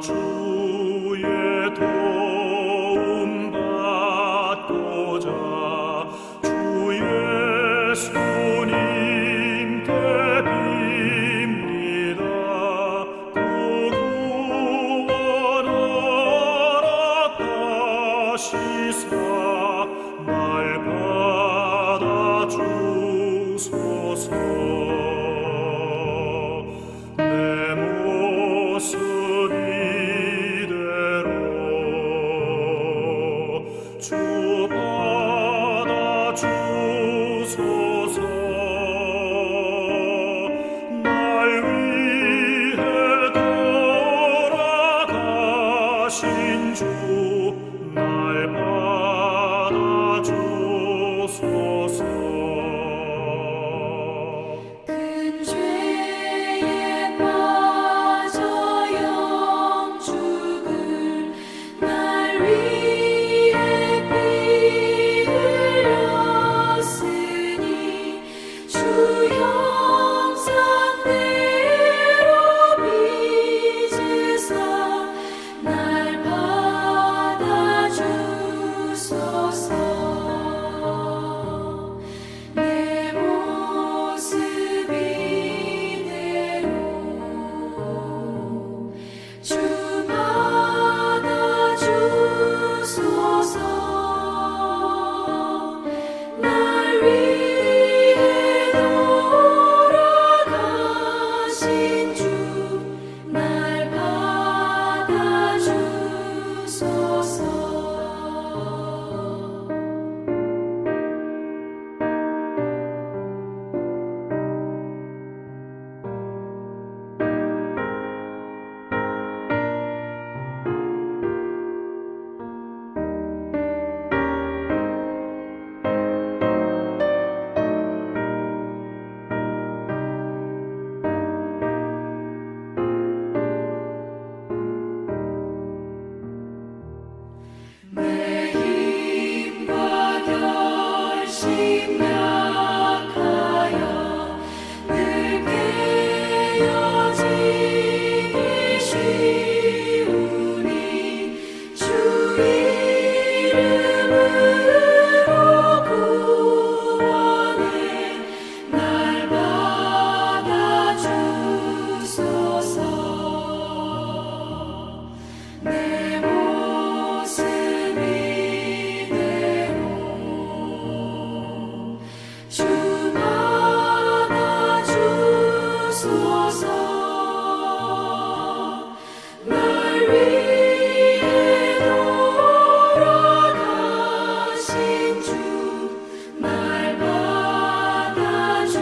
주의 도움 받고자 주의 예수님께 빕니다. 그 구원하라 다시사 날 받아주소서. 내 모습 이대로 주 받아주소서. 날 위해 돌아가신 주 날 받아주소서. 큰 죄에 빠져 영죽을 날 위해 피 흘렸으니 주 형상대로 빚으사 날 받아주소서. 내 모습 이대로 주 받아주소서. 날 위해 돌아가신 주 날 받아주소서. 내 힘과 결심 약하여 늘 깨어지기 쉬우니 주 이름으로 구원해 날 받아주소서. 내 모습 이대로 주 받아주소서. 날 위해 돌아가신 주 날 받아주소서.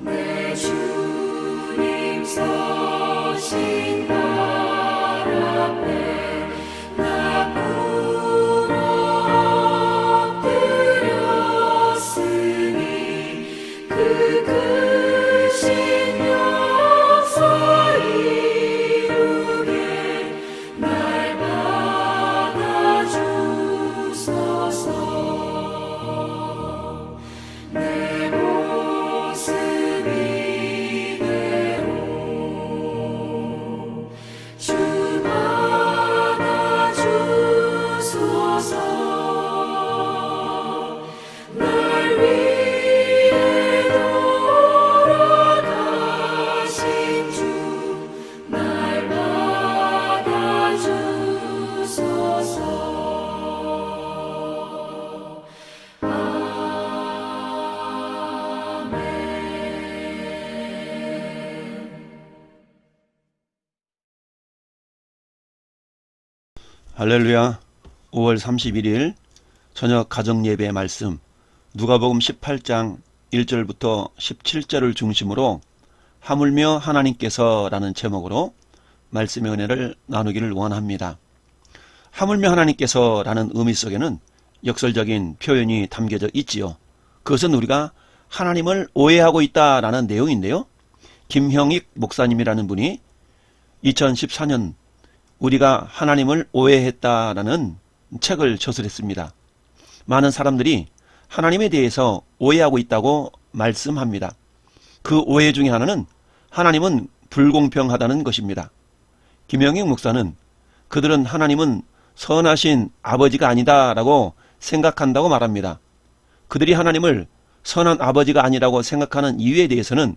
내 주님 서신 발 앞에 나 꿇어 엎드렸으니 그 크신 역사 이루게 날 받아주소서. 내 모습 이대로 주 받아주소서. 날 위해 돌아가신 주 날 받아주소서. 아멘. 할렐루야. 5월 31일 저녁 가정예배 말씀 누가복음 18장 1절부터 17절을 중심으로 하물며 하나님께서 라는 제목으로 말씀의 은혜를 나누기를 원합니다. 하물며 하나님께서 라는 의미 속에는 역설적인 표현이 담겨져 있지요. 그것은 우리가 하나님을 오해하고 있다라는 내용인데요. 김형익 목사님이라는 분이 2014년 우리가 하나님을 오해했다라는 책을 저술했습니다. 많은 사람들이 하나님에 대해서 오해하고 있다고 말씀합니다. 그 오해 중에 하나는 하나님은 불공평하다는 것입니다. 김영익 목사는 그들은 하나님은 선하신 아버지가 아니다 라고 생각한다고 말합니다. 그들이 하나님을 선한 아버지가 아니라고 생각하는 이유에 대해서는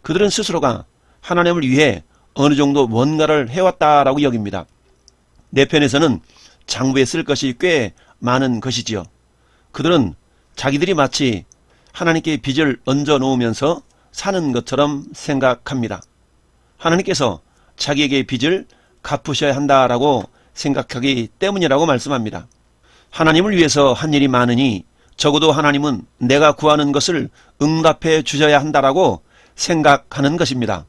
그들은 스스로가 하나님을 위해 어느 정도 뭔가를 해왔다라고 여깁니다. 내 편에서는 장부에 쓸 것이 꽤 많은 것이지요. 그들은 자기들이 마치 하나님께 빚을 얹어 놓으면서 사는 것처럼 생각합니다. 하나님께서 자기에게 빚을 갚으셔야 한다라고 생각하기 때문이라고 말씀합니다. 하나님을 위해서 한 일이 많으니 적어도 하나님은 내가 구하는 것을 응답해 주셔야 한다라고 생각하는 것입니다.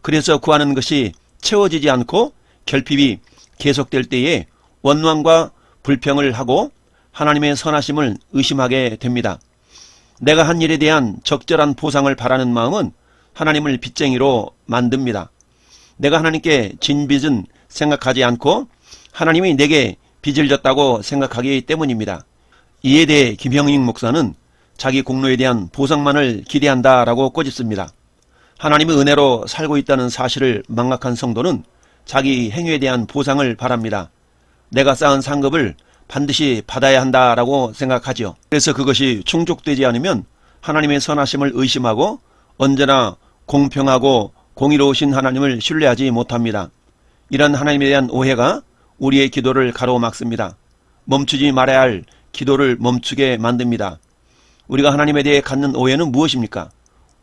그래서 구하는 것이 채워지지 않고 결핍이 계속될 때에 원망과 불평을 하고 하나님의 선하심을 의심하게 됩니다. 내가 한 일에 대한 적절한 보상을 바라는 마음은 하나님을 빚쟁이로 만듭니다. 내가 하나님께 진 빚은 생각하지 않고 하나님이 내게 빚을 졌다고 생각하기 때문입니다. 이에 대해 김형익 목사는 자기 공로에 대한 보상만을 기대한다라고 꼬집습니다. 하나님의 은혜로 살고 있다는 사실을 망각한 성도는 자기 행위에 대한 보상을 바랍니다. 내가 쌓은 상급을 반드시 받아야 한다라고 생각하지요. 그래서 그것이 충족되지 않으면 하나님의 선하심을 의심하고 언제나 공평하고 공의로우신 하나님을 신뢰하지 못합니다. 이런 하나님에 대한 오해가 우리의 기도를 가로막습니다. 멈추지 말아야 할 기도를 멈추게 만듭니다. 우리가 하나님에 대해 갖는 오해는 무엇입니까?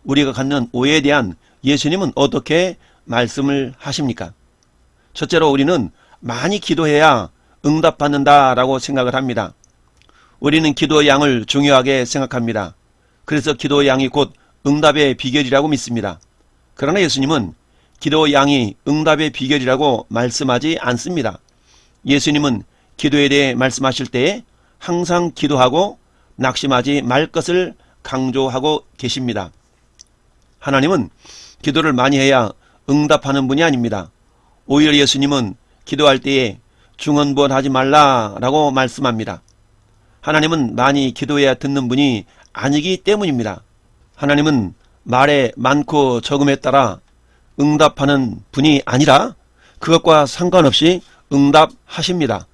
우리가 갖는 오해에 대한 예수님은 어떻게 말씀을 하십니까? 첫째로 우리는 많이 기도해야 응답받는다라고 생각을 합니다. 우리는 기도의 양을 중요하게 생각합니다. 그래서 기도의 양이 곧 응답의 비결이라고 믿습니다. 그러나 예수님은 기도의 양이 응답의 비결이라고 말씀하지 않습니다. 예수님은 기도에 대해 말씀하실 때에 항상 기도하고 낙심하지 말 것을 강조하고 계십니다. 하나님은 기도를 많이 해야 응답하는 분이 아닙니다. 오히려 예수님은 기도할 때에 중언부언하지 말라라고 말씀합니다. 하나님은 많이 기도해야 듣는 분이 아니기 때문입니다. 하나님은 말에 많고 적음에 따라 응답하는 분이 아니라 그것과 상관없이 응답하십니다.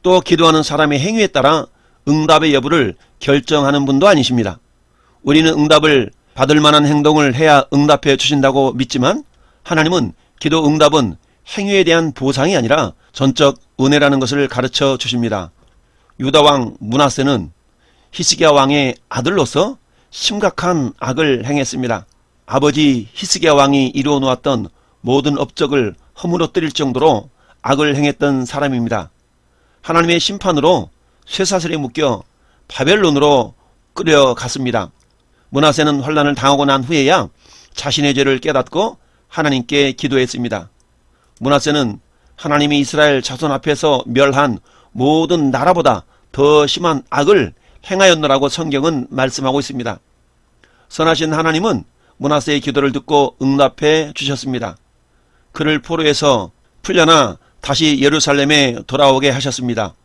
또 기도하는 사람의 행위에 따라 응답의 여부를 결정하는 분도 아니십니다. 우리는 응답을 받을 만한 행동을 해야 응답해 주신다고 믿지만 하나님은 기도 응답은 행위에 대한 보상이 아니라 전적 은혜라는 것을 가르쳐 주십니다. 유다왕 므낫세는 히스기야 왕의 아들로서 심각한 악을 행했습니다. 아버지 히스기야 왕이 이루어 놓았던 모든 업적을 허물어뜨릴 정도로 악을 행했던 사람입니다. 하나님의 심판으로 쇠사슬에 묶여 바벨론으로 끌려갔습니다. 므낫세는 환난을 당하고 난 후에야 자신의 죄를 깨닫고 하나님께 기도했습니다. 므낫세는 하나님이 이스라엘 자손 앞에서 멸한 모든 나라보다 더 심한 악을 행하였노라고 성경은 말씀하고 있습니다. 선하신 하나님은 므낫세의 기도를 듣고 응답해 주셨습니다. 그를 포로에서 풀려나 다시 예루살렘에 돌아오게 하셨습니다.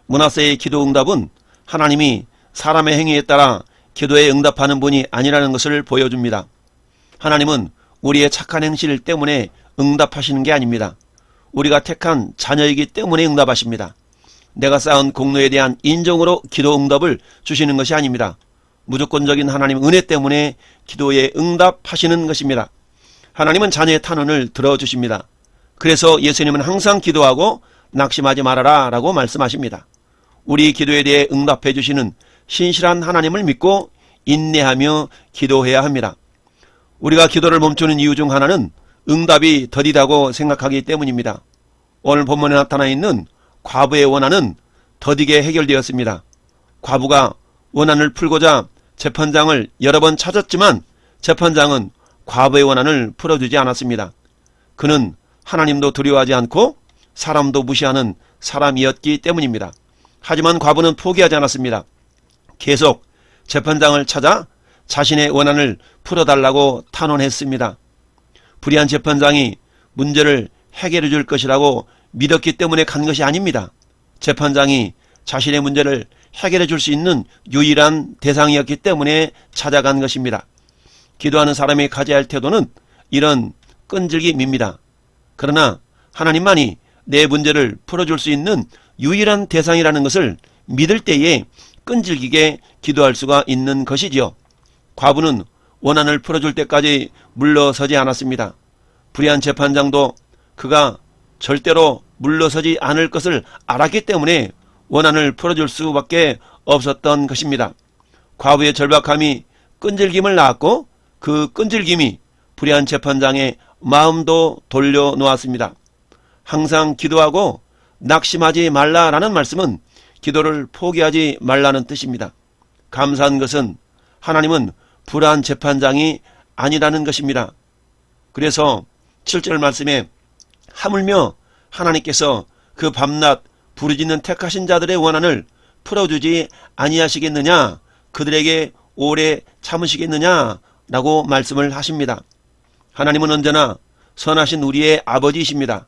므낫세의 기도 응답은 하나님이 사람의 행위에 따라 기도에 응답하는 분이 아니라는 것을 보여줍니다. 하나님은 우리의 착한 행실 때문에 응답하시는 게 아닙니다. 우리가 택한 자녀이기 때문에 응답하십니다. 내가 쌓은 공로에 대한 인정으로 기도 응답을 주시는 것이 아닙니다. 무조건적인 하나님 은혜 때문에 기도에 응답하시는 것입니다. 하나님은 자녀의 탄원을 들어주십니다. 그래서 예수님은 항상 기도하고 낙심하지 말아라 라고 말씀하십니다. 우리 기도에 대해 응답해 주시는 신실한 하나님을 믿고 인내하며 기도해야 합니다. 우리가 기도를 멈추는 이유 중 하나는 응답이 더디다고 생각하기 때문입니다. 오늘 본문에 나타나 있는 과부의 원한은 더디게 해결되었습니다. 과부가 원한을 풀고자 재판장을 여러 번 찾았지만 재판장은 과부의 원한을 풀어주지 않았습니다. 그는 하나님도 두려워하지 않고 사람도 무시하는 사람이었기 때문입니다. 하지만 과부는 포기하지 않았습니다. 계속 재판장을 찾아 자신의 원한을 풀어달라고 탄원했습니다. 불의한 재판장이 문제를 해결해 줄 것이라고 믿었기 때문에 간 것이 아닙니다. 재판장이 자신의 문제를 해결해 줄 수 있는 유일한 대상이었기 때문에 찾아간 것입니다. 기도하는 사람이 가져야 할 태도는 이런 끈질김입니다. 그러나 하나님만이 내 문제를 풀어줄 수 있는 유일한 대상이라는 것을 믿을 때에 끈질기게 기도할 수가 있는 것이지요. 과부는 원한을 풀어줄 때까지 물러서지 않았습니다. 불의한 재판장도 그가 절대로 물러서지 않을 것을 알았기 때문에 원한을 풀어줄 수밖에 없었던 것입니다. 과부의 절박함이 끈질김을 낳았고 그 끈질김이 불의한 재판장의 마음도 돌려놓았습니다. 항상 기도하고 낙심하지 말라라는 말씀은 기도를 포기하지 말라는 뜻입니다. 감사한 것은 하나님은 불의한 재판장이 아니라는 것입니다. 그래서 7절 말씀에 하물며 하나님께서 그 밤낮 부르짖는 택하신 자들의 원한을 풀어주지 아니하시겠느냐, 그들에게 오래 참으시겠느냐 라고 말씀을 하십니다. 하나님은 언제나 선하신 우리의 아버지이십니다.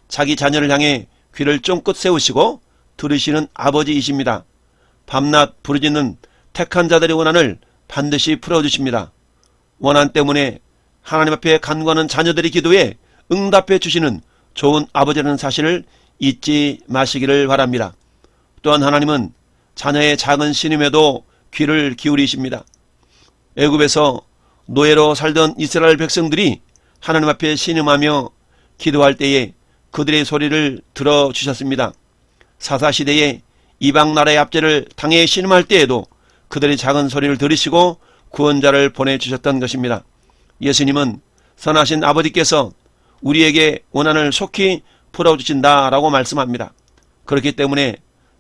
자기 자녀를 향해 귀를 쫑긋 세우시고 들으시는 아버지이십니다. 밤낮 부르짖는 택한 자들의 원한을 반드시 풀어주십니다. 원한 때문에 하나님 앞에 간구하는 자녀들의 기도에 응답해 주시는 좋은 아버지라는 사실을 잊지 마시기를 바랍니다. 또한 하나님은 자녀의 작은 신임에도 귀를 기울이십니다. 애굽에서 노예로 살던 이스라엘 백성들이 하나님 앞에 신음하며 기도할 때에 그들의 소리를 들어주셨습니다. 사사시대에 이방 나라의 압제를 당해 신음할 때에도 그들의 작은 소리를 들으시고 구원자를 보내주셨던 것입니다. 예수님은 선하신 아버지께서 우리에게 원한을 속히 풀어주신다라고 말씀합니다. 그렇기 때문에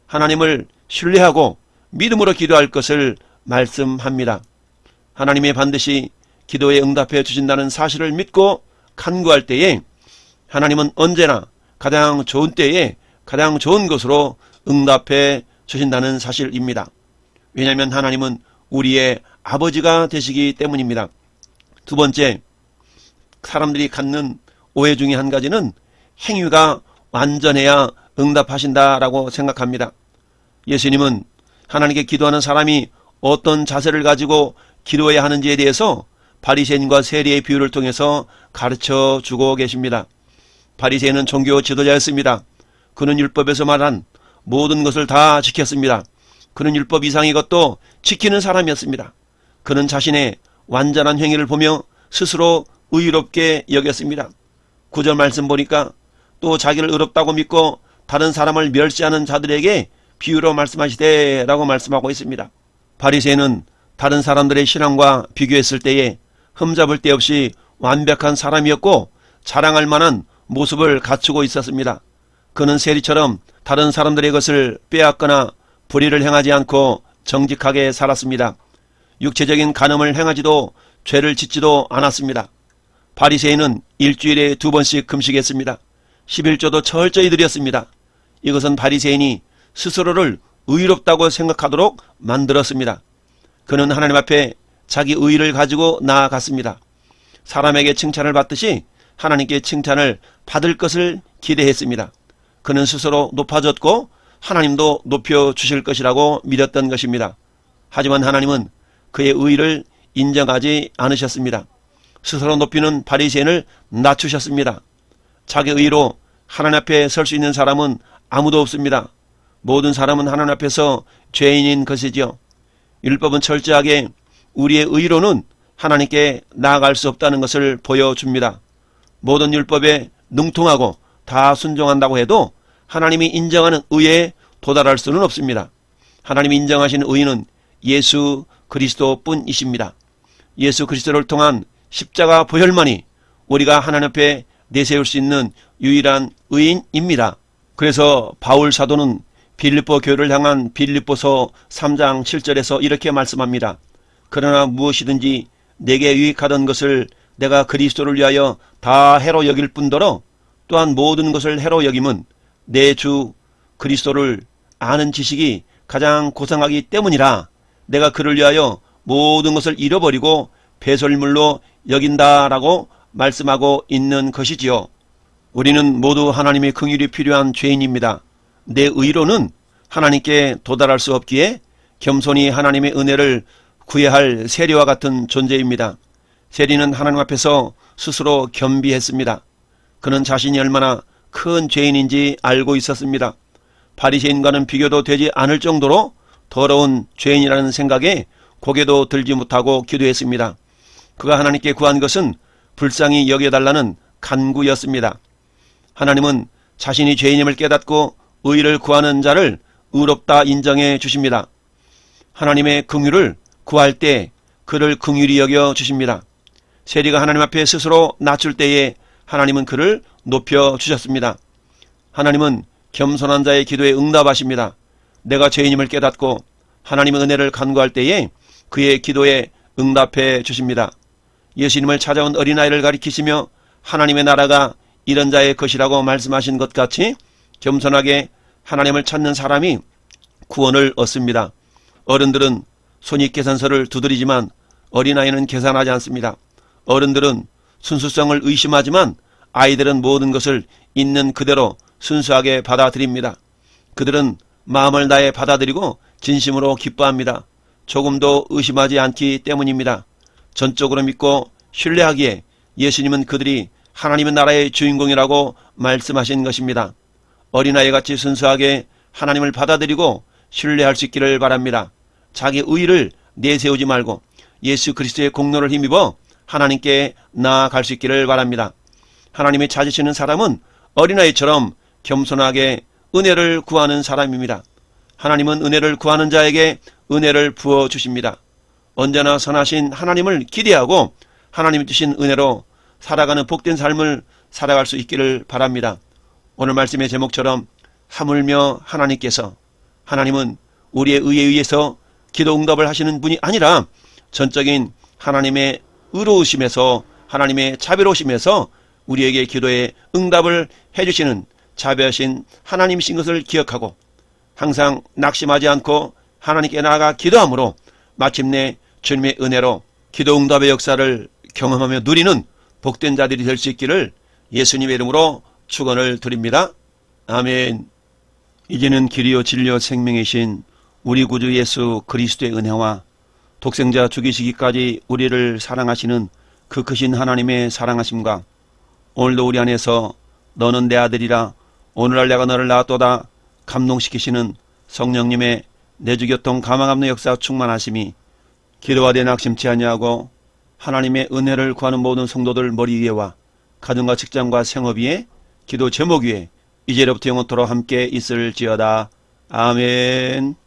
하나님을 신뢰하고 믿음으로 기도할 것을 말씀합니다. 하나님이 반드시 기도에 응답해 주신다는 사실을 믿고 간구할 때에 하나님은 언제나 가장 좋은 때에 가장 좋은 것으로 응답해 주신다는 사실입니다. 왜냐하면 하나님은 우리의 아버지가 되시기 때문입니다. 두 번째, 사람들이 갖는 오해 중에 한 가지는 행위가 완전해야 응답하신다라고 생각합니다. 예수님은 하나님께 기도하는 사람이 어떤 자세를 가지고 기도해야 하는지에 대해서 바리새인과 세리의 비유를 통해서 가르쳐 주고 계십니다. 바리새인은 종교 지도자였습니다. 그는 율법에서 말한 모든 것을 다 지켰습니다. 그는 율법 이상의 것도 지키는 사람이었습니다. 그는 자신의 완전한 행위를 보며 스스로 의롭게 여겼습니다. 9절 말씀 보니까 또 자기를 의롭다고 믿고 다른 사람을 멸시하는 자들에게 비유로 말씀하시되 라고 말씀하고 있습니다. 바리새인은 다른 사람들의 신앙과 비교했을 때에 흠잡을 데 없이 완벽한 사람이었고 자랑할 만한 모습을 갖추고 있었습니다. 그는 세리처럼 다른 사람들의 것을 빼앗거나 불의를 행하지 않고 정직하게 살았습니다. 육체적인 간음을 행하지도 죄를 짓지도 않았습니다. 바리새인은 일주일에 2번씩 금식했습니다. 11조도 철저히 드렸습니다. 이것은 바리새인이 스스로를 의롭다고 생각하도록 만들었습니다. 그는 하나님 앞에 자기 의의를 가지고 나아갔습니다. 사람에게 칭찬을 받듯이 하나님께 칭찬을 받을 것을 기대했습니다. 그는 스스로 높아졌고 하나님도 높여주실 것이라고 믿었던 것입니다. 하지만 하나님은 그의 의의를 인정하지 않으셨습니다. 스스로 높이는 바리새인을 낮추셨습니다. 자기 의의로 하나님 앞에 설 수 있는 사람은 아무도 없습니다. 모든 사람은 하나님 앞에서 죄인인 것이지요. 율법은 철저하게 우리의 의로는 하나님께 나아갈 수 없다는 것을 보여줍니다. 모든 율법에 능통하고 다 순종한다고 해도 하나님이 인정하는 의에 도달할 수는 없습니다. 하나님이 인정하시는 의는 예수 그리스도뿐이십니다. 예수 그리스도를 통한 십자가 보혈만이 우리가 하나님 앞에 내세울 수 있는 유일한 의인입니다. 그래서 바울 사도는 빌립보 교회를 향한 빌립보서 3장 7절에서 이렇게 말씀합니다. 그러나 무엇이든지 내게 유익하던 것을 내가 그리스도를 위하여 다 해로 여길 뿐더러 또한 모든 것을 해로 여김은 내 주 그리스도를 아는 지식이 가장 고상하기 때문이라 내가 그를 위하여 모든 것을 잃어버리고 배설물로 여긴다라고 말씀하고 있는 것이지요. 우리는 모두 하나님의 긍휼이 필요한 죄인입니다. 내 의로는 하나님께 도달할 수 없기에 겸손히 하나님의 은혜를 구해야 할 세리와 같은 존재입니다. 세리는 하나님 앞에서 스스로 겸비했습니다. 그는 자신이 얼마나 큰 죄인인지 알고 있었습니다. 바리새인과는 비교도 되지 않을 정도로 더러운 죄인이라는 생각에 고개도 들지 못하고 기도했습니다. 그가 하나님께 구한 것은 불쌍히 여겨달라는 간구였습니다. 하나님은 자신이 죄인임을 깨닫고 의를 구하는 자를 의롭다 인정해 주십니다. 하나님의 긍휼을 구할 때 그를 긍휼히 여겨 주십니다. 세리가 하나님 앞에 스스로 낮출 때에 하나님은 그를 높여 주셨습니다. 하나님은 겸손한 자의 기도에 응답하십니다. 내가 죄인임을 깨닫고 하나님의 은혜를 간구할 때에 그의 기도에 응답해 주십니다. 예수님을 찾아온 어린아이를 가리키시며 하나님의 나라가 이런 자의 것이라고 말씀하신 것 같이 겸손하게 하나님을 찾는 사람이 구원을 얻습니다. 어른들은 손익 계산서를 두드리지만 어린아이는 계산하지 않습니다. 어른들은 순수성을 의심하지만 아이들은 모든 것을 있는 그대로 순수하게 받아들입니다. 그들은 마음을 다해 받아들이고 진심으로 기뻐합니다. 조금도 의심하지 않기 때문입니다. 전적으로 믿고 신뢰하기에 예수님은 그들이 하나님의 나라의 주인공이라고 말씀하신 것입니다. 어린아이같이 순수하게 하나님을 받아들이고 신뢰할 수 있기를 바랍니다. 자기 의의를 내세우지 말고 예수 그리스도의 공로를 힘입어 하나님께 나아갈 수 있기를 바랍니다. 하나님이 찾으시는 사람은 어린아이처럼 겸손하게 은혜를 구하는 사람입니다. 하나님은 은혜를 구하는 자에게 은혜를 부어주십니다. 언제나 선하신 하나님을 기대하고 하나님이 주신 은혜로 살아가는 복된 삶을 살아갈 수 있기를 바랍니다. 오늘 말씀의 제목처럼 하물며 하나님은 우리의 의에 의해서 기도 응답을 하시는 분이 아니라 전적인 하나님의 의로우심에서 하나님의 자비로우심에서 우리에게 기도에 응답을 해주시는 자비하신 하나님이신 것을 기억하고 항상 낙심하지 않고 하나님께 나아가 기도함으로 마침내 주님의 은혜로 기도 응답의 역사를 경험하며 누리는 복된 자들이 될 수 있기를 예수님의 이름으로 축원을 드립니다. 아멘. 이제는 길이요 진리요 생명이신 우리 구주 예수 그리스도의 은혜와 독생자 죽이시기까지 우리를 사랑하시는 그 크신 하나님의 사랑하심과 오늘도 우리 안에서 너는 내 아들이라 오늘날 내가 너를 낳았도다 감동시키시는 성령님의 내주교통 가망 없는 역사 충만하심이 기도하되 낙심치 아니하고 하나님의 은혜를 구하는 모든 성도들 머리 위에와 가정과 직장과 생업 위에 기도 제목 위에 이제로부터 영원토록 함께 있을지어다. 아멘.